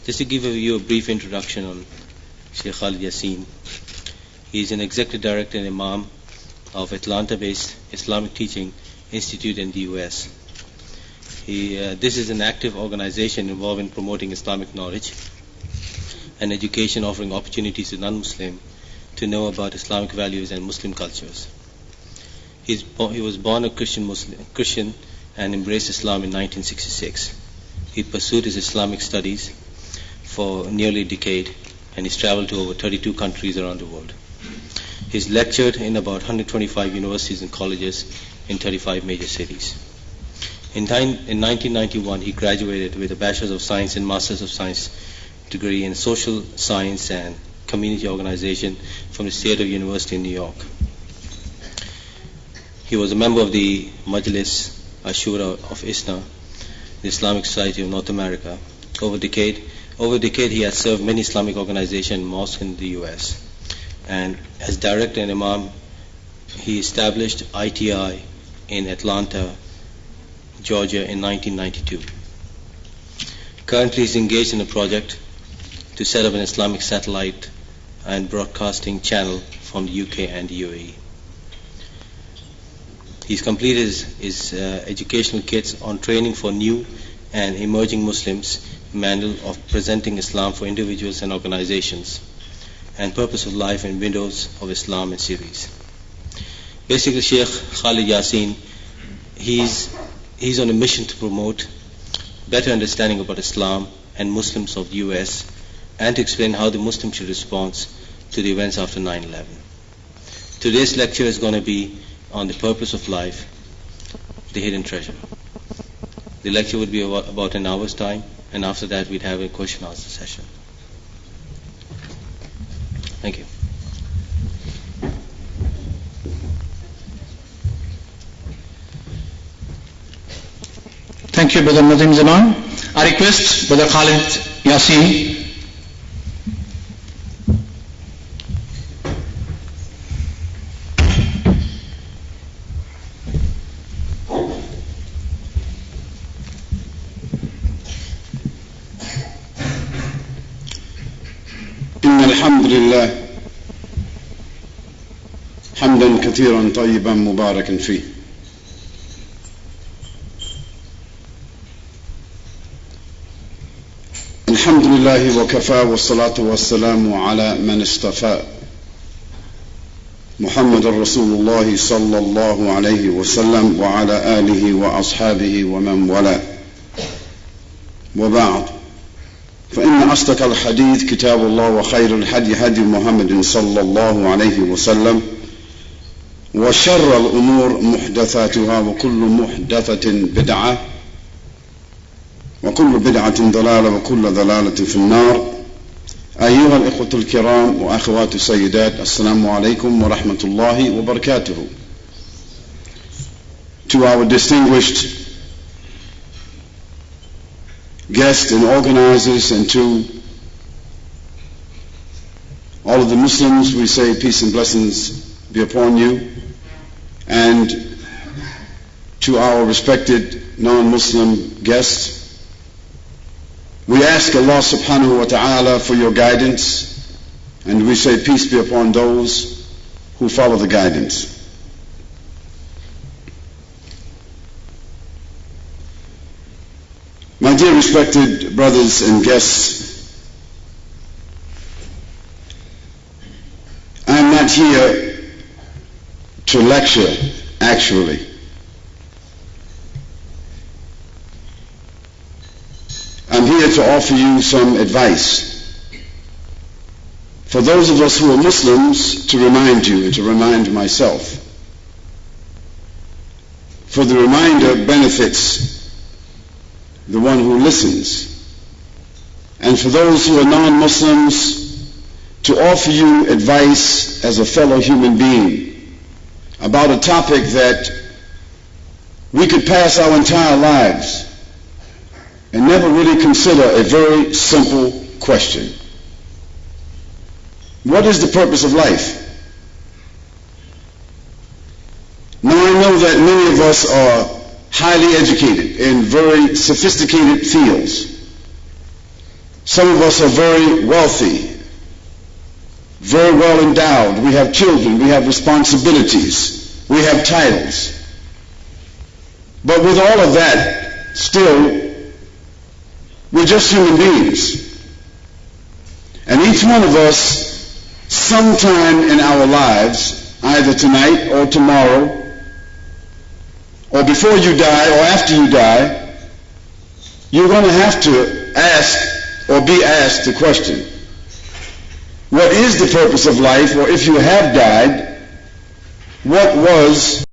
Just to give you a brief introduction on Sheikh Khalid Yasin. He is an executive director and imam of Atlanta-based Islamic Teaching Institute in the US. This is an active organization involved in promoting Islamic knowledge and education, offering opportunities to non-Muslim to know about Islamic values and Muslim cultures. He was born a Christian and embraced Islam in 1966. He pursued his Islamic studies for nearly a decade, and he's traveled to over 32 countries around the world. He's lectured in about 125 universities and colleges in 35 major cities. In 1991, he graduated with a Bachelor's of Science and Master's of Science degree in Social Science and Community Organization from the State of University in New York. He was a member of the Majlis Ashura of ISNA, the Islamic Society of North America. Over a decade, he has served many Islamic organizations and mosques in the US. And as director and imam, he established ITI in Atlanta, Georgia in 1992. Currently, he is engaged in a project to set up an Islamic satellite and broadcasting channel from the UK and the UAE. He's completed his educational kits on training for new and emerging Muslims, manual of presenting Islam for individuals and organizations, and purpose of life and windows of Islam and series. Basically, Sheikh Khalid Yasin, he's on a mission to promote better understanding about Islam and Muslims of the US, and to explain how the Muslims should respond to the events after 9/11. Today's lecture is going to be on the purpose of life, the hidden treasure. The lecture would be about an hour's time, and after that we'd have a question and answer session. Thank you. Thank you, Brother Nazim Zaman. I request Brother Khalid Yasin. الحمد لله حمدا كثيرا طيبا مباركا فيه الحمد لله وكفى والصلاة والسلام على من اصطفى محمد رسول الله صلى الله عليه وسلم وعلى آله وأصحابه ومن والاه وبعد فإن أصدق الحديث كتاب الله وخير الهدي هدي محمد صلى الله عليه وسلم وشر الأمور محدثاتها وكل محدثة بدعة وكل بدعة ضلالة وكل ضلالة في النار. أيها الإخوة الكرام وأخوات السيدات، السلام عليكم ورحمة الله وبركاته. To our distinguished guests and organizers, and to all of the Muslims, we say peace and blessings be upon you. And to our respected non-Muslim guests, we ask Allah subhanahu wa ta'ala for your guidance, and we say peace be upon those who follow the guidance. My dear respected brothers and guests, I'm not here to lecture, actually. I'm here to offer you some advice. For those of us who are Muslims, to remind you and to remind myself. For the reminder benefits the one who listens. And for those who are non-Muslims, to offer you advice as a fellow human being about a topic that we could pass our entire lives and never really consider a very simple question. What is the purpose of life? Now I know that many of us are highly educated in very sophisticated fields. Some of us are very wealthy, very well endowed. We have children, we have responsibilities, we have titles. But with all of that, still, we're just human beings. And each one of us, sometime in our lives, either tonight or tomorrow, or before you die or after you die, you're going to have to ask or be asked the question, what is the purpose of life? Or if you have died, what was